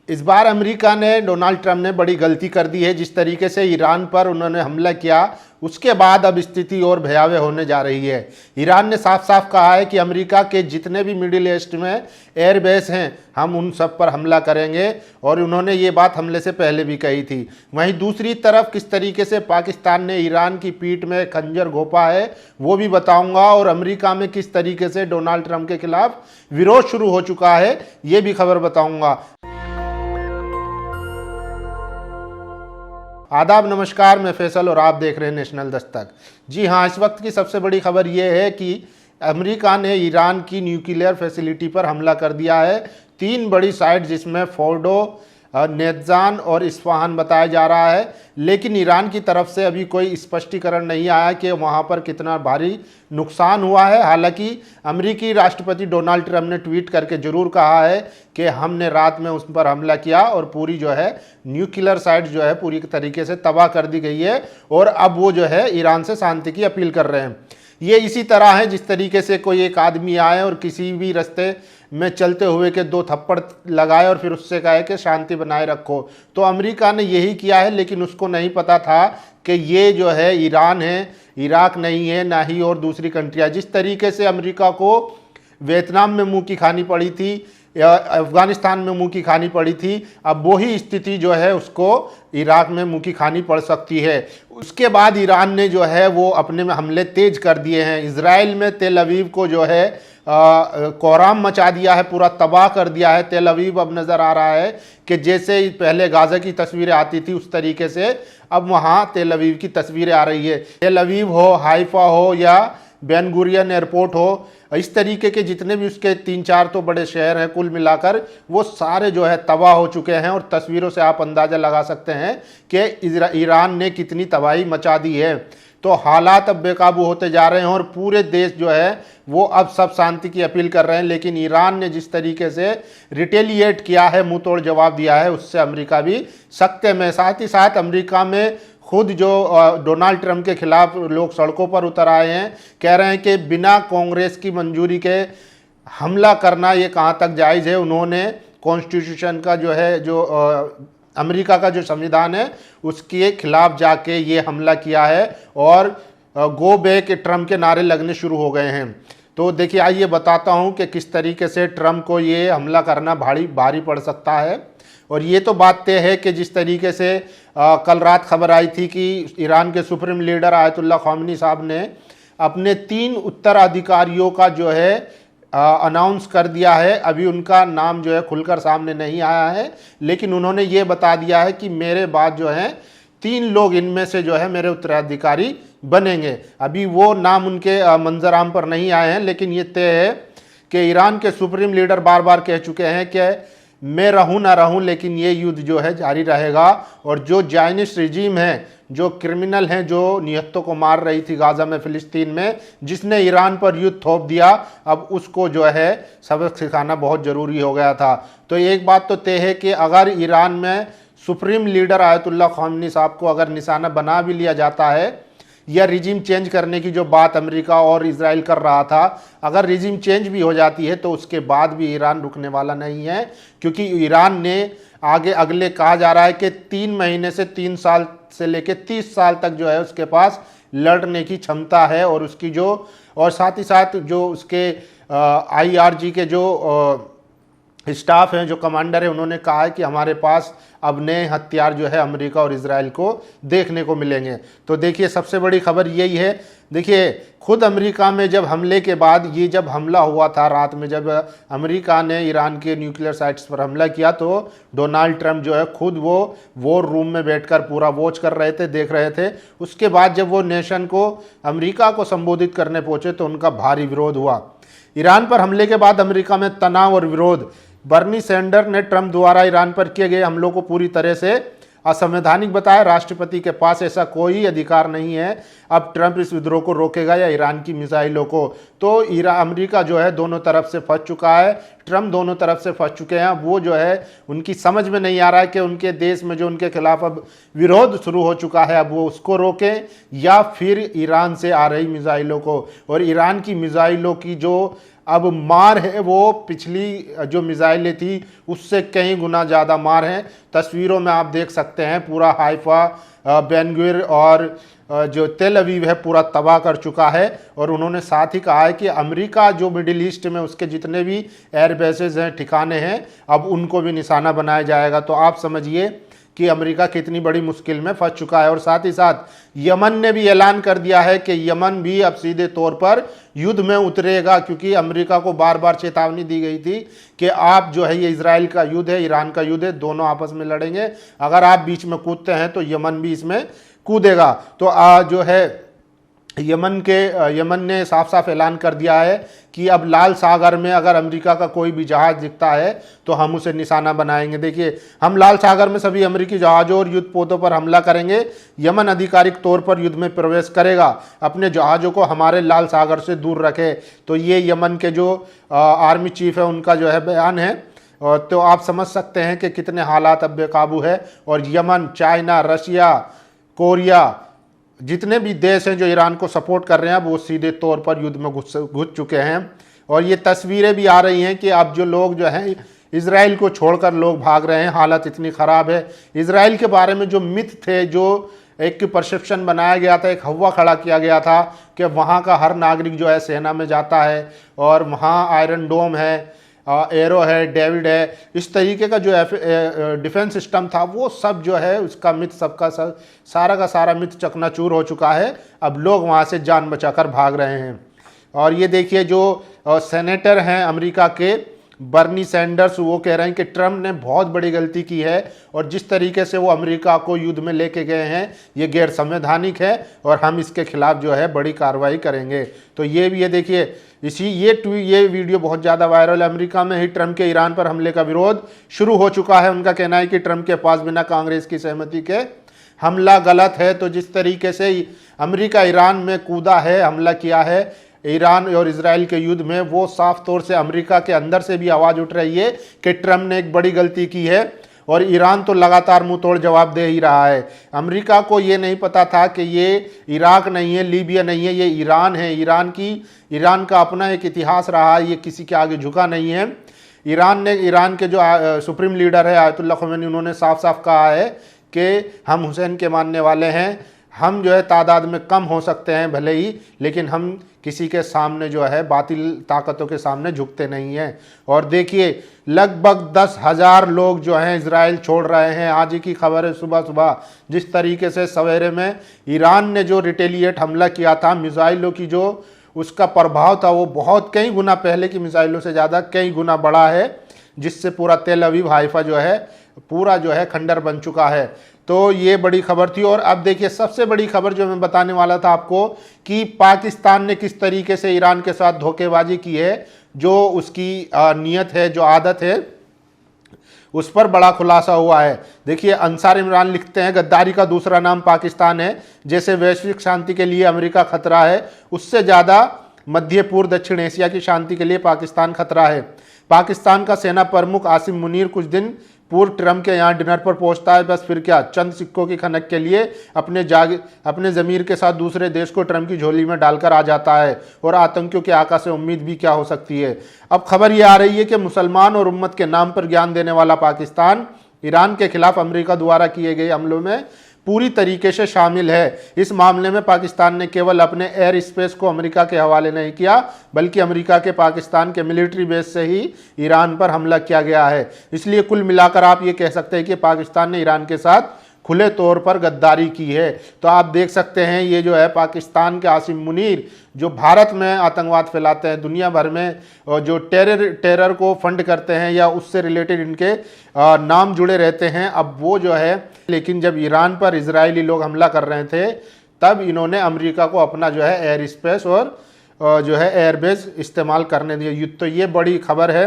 इस बार अमेरिका ने, Donald Trump ने बड़ी गलती कर दी है। जिस तरीके से ईरान पर उन्होंने हमला किया, उसके बाद अब स्थिति और भयावह होने जा रही है। ईरान ने साफ साफ कहा है कि अमेरिका के जितने भी मिडिल ईस्ट में एयरबेस हैं, हम उन सब पर हमला करेंगे, और उन्होंने ये बात हमले से पहले भी कही थी। वहीं दूसरी तरफ किस तरीके से पाकिस्तान ने ईरान की पीठ में खंजर घोंपा है वो भी बताऊंगा, और अमेरिका में किस तरीके से डोनाल्ड ट्रंप के खिलाफ विरोध शुरू हो चुका है ये भी खबर बताऊंगा। आदाब, नमस्कार, मैं फैसल और आप देख रहे हैं नेशनल दस्तक। जी हाँ, इस वक्त की सबसे बड़ी खबर यह है कि अमेरिका ने ईरान की न्यूक्लियर फैसिलिटी पर हमला कर दिया है। 3 बड़ी साइट जिसमें फोर्डो, नेत्जान और इस्फहान बताया जा रहा है, लेकिन ईरान की तरफ से अभी कोई स्पष्टीकरण नहीं आया कि वहाँ पर कितना भारी नुकसान हुआ है। हालांकि अमेरिकी राष्ट्रपति डोनाल्ड ट्रंप ने ट्वीट करके जरूर कहा है कि हमने रात में उस पर हमला किया और पूरी जो है न्यूक्लियर साइट जो है पूरी तरीके से तबाह कर दी गई है, और अब वो जो है ईरान से शांति की अपील कर रहे हैं। ये इसी तरह है जिस तरीके से कोई एक आदमी आए और किसी भी रास्ते में चलते हुए के 2 थप्पड़ लगाए और फिर उससे कहे कि शांति बनाए रखो। तो अमेरिका ने यही किया है, लेकिन उसको नहीं पता था कि ये जो है ईरान है, इराक नहीं है, ना ही और दूसरी कंट्रियाँ। जिस तरीके से अमेरिका को वियतनाम में मुंह की खानी पड़ी थी या अफगानिस्तान में मुंह की खानी पड़ी थी, अब वही स्थिति जो है उसको इराक में मुंह की खानी पड़ सकती है। उसके बाद ईरान ने जो है वो अपने में हमले तेज कर दिए हैं। इजराइल में तेल अवीव को जो है कोहराम मचा दिया है, पूरा तबाह कर दिया है। तेल अवीव अब नज़र आ रहा है कि जैसे पहले गाज़ा की तस्वीरें आती थी उस तरीके से अब वहाँ तेल अवीव की तस्वीरें आ रही है। तेल अवीव हो, हाइफा हो या बेन गुरियन एयरपोर्ट हो, इस तरीके के जितने भी उसके 3-4 तो बड़े शहर हैं, कुल मिलाकर वो सारे जो है तबाह हो चुके हैं। और तस्वीरों से आप अंदाज़ा लगा सकते हैं कि ईरान ने कितनी तबाही मचा दी है। तो हालात अब बेकाबू होते जा रहे हैं और पूरे देश जो है वो अब सब शांति की अपील कर रहे हैं। लेकिन ईरान ने जिस तरीके से रिटेलिएट किया है, मुंह तोड़ जवाब दिया है, उससे अमेरिका भी सख्त में। साथ ही साथ अमेरिका में खुद जो डोनाल्ड ट्रंप के खिलाफ लोग सड़कों पर उतर आए हैं, कह रहे हैं कि बिना कांग्रेस की मंजूरी के हमला करना ये कहाँ तक जायज़ है। उन्होंने कॉन्स्टिट्यूशन का जो है, जो अमेरिका का जो संविधान है उसके खिलाफ जाके ये हमला किया है, और गो बैक ट्रंप के नारे लगने शुरू हो गए हैं। तो देखिए, आइए बताता हूँ कि किस तरीके से ट्रंप को ये हमला करना भारी पड़ सकता है। और ये तो बात तय है कि जिस तरीके से कल रात खबर आई थी कि ईरान के सुप्रीम लीडर आयतुल्लाह ख़ामेनी साहब ने अपने 3 उत्तराधिकारियों का जो है अनाउंस कर दिया है। अभी उनका नाम जो है खुलकर सामने नहीं आया है, लेकिन उन्होंने ये बता दिया है कि मेरे बाद जो है 3 लोग इनमें से जो है मेरे उत्तराधिकारी बनेंगे। अभी वो नाम उनके मंजर आम पर नहीं आए हैं, लेकिन ये तय है कि ईरान के सुप्रीम लीडर बार बार कह चुके हैं कि मैं रहूं ना रहूं, लेकिन ये युद्ध जो है जारी रहेगा। और जो जायनिस्ट रिजीम है, जो क्रिमिनल हैं, जो निहत्तों को मार रही थी गाज़ा में, फ़िलिस्तीन में, जिसने ईरान पर युद्ध थोप दिया, अब उसको जो है सबक सिखाना बहुत ज़रूरी हो गया था। तो एक बात तो तय है कि अगर ईरान में सुप्रीम लीडर आयतुल्लाह ख़ामेनी साहब को अगर निशाना बना भी लिया जाता है, या रिजीम चेंज करने की जो बात अमेरिका और इजराइल कर रहा था, अगर रिजीम चेंज भी हो जाती है तो उसके बाद भी ईरान रुकने वाला नहीं है। क्योंकि ईरान ने आगे अगले कहा जा रहा है कि 3 महीने से 3 साल से लेकर 30 साल तक जो है उसके पास लड़ने की क्षमता है। और उसकी जो, और साथ ही साथ जो उसके IRG के जो स्टाफ हैं, जो कमांडर है, उन्होंने कहा है कि हमारे पास अब नए हथियार जो है अमेरिका और इजराइल को देखने को मिलेंगे। तो देखिए, सबसे बड़ी खबर यही है। देखिए, खुद अमेरिका में जब हमले के बाद, ये जब हमला हुआ था रात में, जब अमेरिका ने ईरान के न्यूक्लियर साइट्स पर हमला किया, तो डोनाल्ड ट्रंप जो है खुद वो वॉर रूम में बैठकर पूरा वॉच कर रहे थे, देख रहे थे। उसके बाद जब वो नेशन को, अमेरिका को संबोधित करने पहुंचे तो उनका भारी विरोध हुआ। ईरान पर हमले के बाद अमेरिका में तनाव और विरोध। बर्नी सैंडर ने ट्रंप द्वारा ईरान पर किए गए हमलों को पूरी तरह से असंवैधानिक बताया। राष्ट्रपति के पास ऐसा कोई अधिकार नहीं है। अब ट्रंप इस विद्रोह को रोकेगा या ईरान की मिसाइलों को। तो अमेरिका जो है दोनों तरफ से फंस चुका है, ट्रंप दोनों तरफ से फंस चुके हैं। वो जो है उनकी समझ में नहीं आ रहा है कि उनके देश में जो उनके खिलाफ अब विरोध शुरू हो चुका है, अब वो उसको रोकें या फिर ईरान से आ रही मिसाइलों को। और ईरान की मिसाइलों की जो अब मार है वो पिछली जो मिसाइलें थी उससे कई गुना ज़्यादा मार है। तस्वीरों में आप देख सकते हैं पूरा हाइफा, बेन गुरियन और जो तेल अवीव है पूरा तबाह कर चुका है। और उन्होंने साथ ही कहा है कि अमेरिका जो मिडिल ईस्ट में उसके जितने भी एयर बेसेस हैं, ठिकाने हैं, अब उनको भी निशाना बनाया जाएगा। तो आप समझिए कि अमेरिका कितनी बड़ी मुश्किल में फंस चुका है। और साथ ही साथ यमन ने भी ऐलान कर दिया है कि यमन भी अब सीधे तौर पर युद्ध में उतरेगा, क्योंकि अमेरिका को बार बार चेतावनी दी गई थी कि आप जो है ये इजराइल का युद्ध है, ईरान का युद्ध है, दोनों आपस में लड़ेंगे, अगर आप बीच में कूदते हैं तो यमन भी इसमें कूदेगा। तो जो है यमन ने साफ साफ ऐलान कर दिया है कि अब लाल सागर में अगर अमेरिका का कोई भी जहाज दिखता है तो हम उसे निशाना बनाएंगे। देखिए, हम लाल सागर में सभी अमेरिकी जहाज़ों और युद्धपोतों पर हमला करेंगे। यमन आधिकारिक तौर पर युद्ध में प्रवेश करेगा, अपने जहाज़ों को हमारे लाल सागर से दूर रखे। तो ये यमन के जो आर्मी चीफ है उनका जो है बयान है। तो आप समझ सकते हैं कि कितने हालात अब बेकाबू है। और यमन, चाइना, रशिया, कोरिया, जितने भी देश हैं जो ईरान को सपोर्ट कर रहे हैं वो सीधे तौर पर युद्ध में घुस चुके हैं। और ये तस्वीरें भी आ रही हैं कि अब जो लोग जो हैं इजराइल को छोड़कर लोग भाग रहे हैं, हालत इतनी ख़राब है। इजराइल के बारे में जो मिथ थे, जो एक परसेप्शन बनाया गया था, एक हवा खड़ा किया गया था कि वहाँ का हर नागरिक जो है सेना में जाता है और वहाँ आयरन डोम है, एरो है, डेविड है, इस तरीके का जो डिफेंस सिस्टम था वो सब जो है उसका मिथ, सबका सारा का सारा मिथ चकनाचूर हो चुका है। अब लोग वहाँ से जान बचाकर भाग रहे हैं। और ये देखिए जो सेनेटर हैं अमेरिका के बर्नी सैंडर्स, वो कह रहे हैं कि ट्रम्प ने बहुत बड़ी गलती की है और जिस तरीके से वो अमेरिका को युद्ध में लेके गए हैं ये गैर संवैधानिक है और हम इसके खिलाफ जो है बड़ी कार्रवाई करेंगे। तो ये भी, ये देखिए, ये वीडियो बहुत ज़्यादा वायरल है। अमेरिका में ही ट्रम्प के ईरान पर हमले का विरोध शुरू हो चुका है। उनका कहना है कि ट्रम्प के पास बिना कांग्रेस की सहमति के हमला गलत है। तो जिस तरीके से अमेरिका ईरान में कूदा है, हमला किया है ईरान और इजराइल के युद्ध में, वो साफ तौर से अमेरिका के अंदर से भी आवाज़ उठ रही है कि ट्रम्प ने एक बड़ी गलती की है। और ईरान तो लगातार मुंह तोड़ जवाब दे ही रहा है। अमेरिका को ये नहीं पता था कि ये इराक नहीं है, लीबिया नहीं है, ये ईरान है। ईरान का अपना एक इतिहास रहा है, ये किसी के आगे झुका नहीं है। ईरान के जो सुप्रीम लीडर है आयतुल्लाह ख़ुमैनी, उन्होंने साफ साफ कहा है कि हम हुसैन के मानने वाले हैं, हम जो है तादाद में कम हो सकते हैं भले ही, लेकिन हम किसी के सामने जो है बातिल ताकतों के सामने झुकते नहीं हैं। और देखिए लगभग 10,000 लोग जो हैं इजराइल छोड़ रहे हैं। आज ही की खबर है सुबह सुबह, जिस तरीके से सवेरे में ईरान ने जो रिटेलिएट हमला किया था, मिसाइलों की जो उसका प्रभाव था वो बहुत कई गुना पहले की मिसाइलों से ज़्यादा कई गुना बड़ा है, जिससे पूरा तेल अवीव, हाइफा जो है पूरा जो है खंडर बन चुका है। तो ये बड़ी खबर थी। और अब देखिए सबसे बड़ी खबर जो मैं बताने वाला था आपको कि पाकिस्तान ने किस तरीके से ईरान के साथ धोखेबाजी की है, जो उसकी नीयत है, जो आदत है, उस पर बड़ा खुलासा हुआ है। देखिए अंसार इमरान लिखते हैं, गद्दारी का दूसरा नाम पाकिस्तान है। जैसे वैश्विक शांति के लिए अमेरिका खतरा है, उससे ज़्यादा मध्य पूर्व दक्षिण एशिया की शांति के लिए पाकिस्तान खतरा है। पाकिस्तान का सेना प्रमुख आसिम मुनीर कुछ दिन पूर्व ट्रम्प के यहाँ डिनर पर पहुंचता है, बस फिर क्या, चंद सिक्कों की खनक के लिए अपने ज़मीर के साथ दूसरे देश को ट्रम्प की झोली में डालकर आ जाता है। और आतंकियों के आका से उम्मीद भी क्या हो सकती है। अब खबर ये आ रही है कि मुसलमान और उम्मत के नाम पर ज्ञान देने वाला पाकिस्तान ईरान के खिलाफ अमेरिका द्वारा किए गए हमलों में पूरी तरीके से शामिल है। इस मामले में पाकिस्तान ने केवल अपने एयर स्पेस को अमेरिका के हवाले नहीं किया, बल्कि अमेरिका के पाकिस्तान के मिलिट्री बेस से ही ईरान पर हमला किया गया है। इसलिए कुल मिलाकर आप ये कह सकते हैं कि पाकिस्तान ने ईरान के साथ खुले तौर पर गद्दारी की है। तो आप देख सकते हैं ये जो है पाकिस्तान के आसिम मुनीर, जो भारत में आतंकवाद फैलाते हैं, दुनिया भर में जो टेरर को फंड करते हैं या उससे रिलेटेड इनके नाम जुड़े रहते हैं, अब वो जो है, लेकिन जब ईरान पर इजरायली लोग हमला कर रहे थे तब इन्होंने अमेरिका को अपना जो है एयर स्पेस और जो है एयरबेस इस्तेमाल करने दिए। तो ये बड़ी खबर है।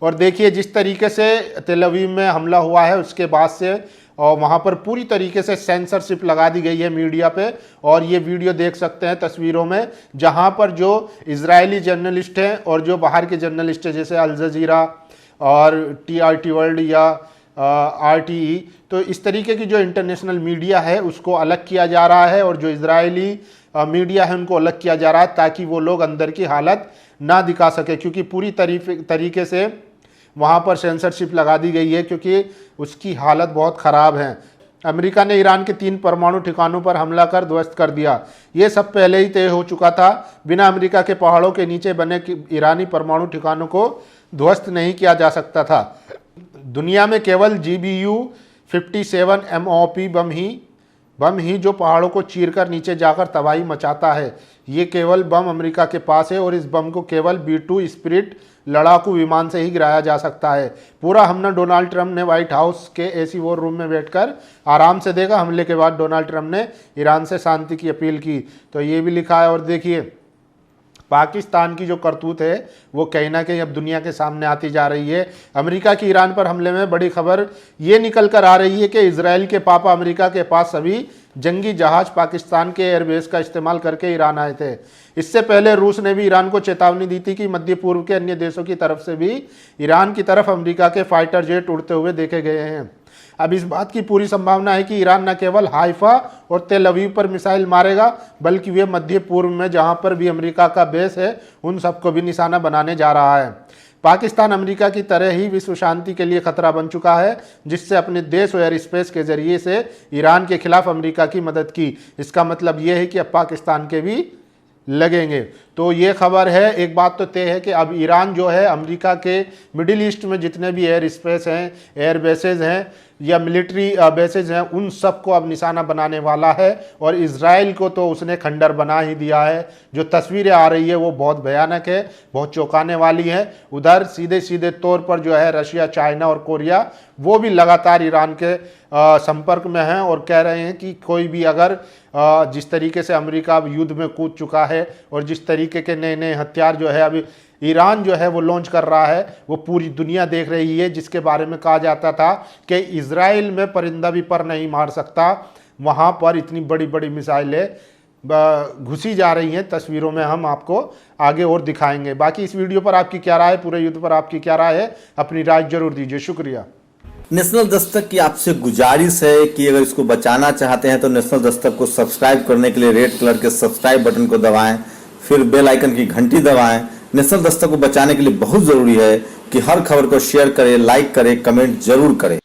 और देखिए जिस तरीके से तेल अवीव में हमला हुआ है उसके बाद से और वहाँ पर पूरी तरीके से सेंसरशिप लगा दी गई है मीडिया पे। और ये वीडियो देख सकते हैं तस्वीरों में, जहाँ पर जो इजरायली जर्नलिस्ट हैं और जो बाहर के जर्नलिस्ट हैं जैसे अल जजीरा और TRT वर्ल्ड या RTE, तो इस तरीके की जो इंटरनेशनल मीडिया है उसको अलग किया जा रहा है और जो इजरायली मीडिया है उनको अलग किया जा रहा है, ताकि वो लोग अंदर की हालत ना दिखा सके, क्योंकि पूरी तरीके से वहाँ पर सेंसरशिप लगा दी गई है, क्योंकि उसकी हालत बहुत ख़राब है। अमेरिका ने ईरान के 3 परमाणु ठिकानों पर हमला कर ध्वस्त कर दिया। ये सब पहले ही तय हो चुका था। बिना अमेरिका के पहाड़ों के नीचे बने ईरानी परमाणु ठिकानों को ध्वस्त नहीं किया जा सकता था। दुनिया में केवल GBU-57 MOP बम ही जो पहाड़ों को चीरकर नीचे जाकर तबाही मचाता है। ये केवल बम अमेरिका के पास है और इस बम को केवल B-2 स्पिरिट लड़ाकू विमान से ही गिराया जा सकता है। पूरा हमला डोनाल्ड ट्रंप ने व्हाइट हाउस के एसी वॉर रूम में बैठकर आराम से देखा। हमले के बाद डोनाल्ड ट्रंप ने ईरान से शांति की अपील की। तो ये भी लिखा है। और देखिए, पाकिस्तान की जो करतूत है वो कहीं ना कहीं अब दुनिया के सामने आती जा रही है। अमेरिका की ईरान पर हमले में बड़ी खबर ये निकल कर आ रही है कि इजराइल के पापा अमेरिका के पास सभी जंगी जहाज पाकिस्तान के एयरबेस का इस्तेमाल करके ईरान आए थे। इससे पहले रूस ने भी ईरान को चेतावनी दी थी कि मध्य पूर्व के अन्य देशों की तरफ से भी ईरान की तरफ अमेरिका के फाइटर जेट उड़ते हुए देखे गए हैं। अब इस बात की पूरी संभावना है कि ईरान न केवल हाइफा और तेल अवीव पर मिसाइल मारेगा, बल्कि वे मध्य पूर्व में जहां पर भी अमेरिका का बेस है उन सबको भी निशाना बनाने जा रहा है। पाकिस्तान अमेरिका की तरह ही विश्व शांति के लिए खतरा बन चुका है, जिससे अपने देश और एयर स्पेस के जरिए से ईरान के खिलाफ अमेरिका की मदद की। इसका मतलब ये है कि अब पाकिस्तान के भी लगेंगे। तो ये खबर है। एक बात तो तय है कि अब ईरान जो है अमेरिका के मिडिल ईस्ट में जितने भी एयर स्पेस हैं, एयर बेसेज हैं या मिलिट्री बेसेज हैं, उन सबको अब निशाना बनाने वाला है। और इजराइल को तो उसने खंडर बना ही दिया है। जो तस्वीरें आ रही है वो बहुत भयानक है, बहुत चौंकाने वाली है। उधर सीधे सीधे तौर पर जो है रशिया, चाइना और कोरिया वो भी लगातार ईरान के संपर्क में हैं और कह रहे हैं कि कोई भी अगर जिस तरीके से अमेरिका अब युद्ध में कूद चुका है और जिस तरीके के नए नए हथियार जो है अभी ईरान जो है वो लॉन्च कर रहा है, वो पूरी दुनिया देख रही है। जिसके बारे में कहा जाता था कि इजराइल में परिंदा भी पर नहीं मार सकता, वहाँ पर इतनी बड़ी बड़ी मिसाइलें घुसी जा रही हैं। तस्वीरों में हम आपको आगे और दिखाएंगे। बाकी इस वीडियो पर आपकी क्या राय है, पूरे युद्ध पर आपकी क्या राय है, अपनी राय जरूर दीजिए। शुक्रिया। नेशनल दस्तक की आपसे गुजारिश है कि अगर इसको बचाना चाहते हैं तो नेशनल दस्तक को सब्सक्राइब करने के लिए रेड कलर के सब्सक्राइब बटन को दबाएं, फिर बेल आइकन की घंटी दबाएं। नेशनल दस्तक को बचाने के लिए बहुत जरूरी है कि हर खबर को शेयर करें, लाइक करें, कमेंट जरूर करें।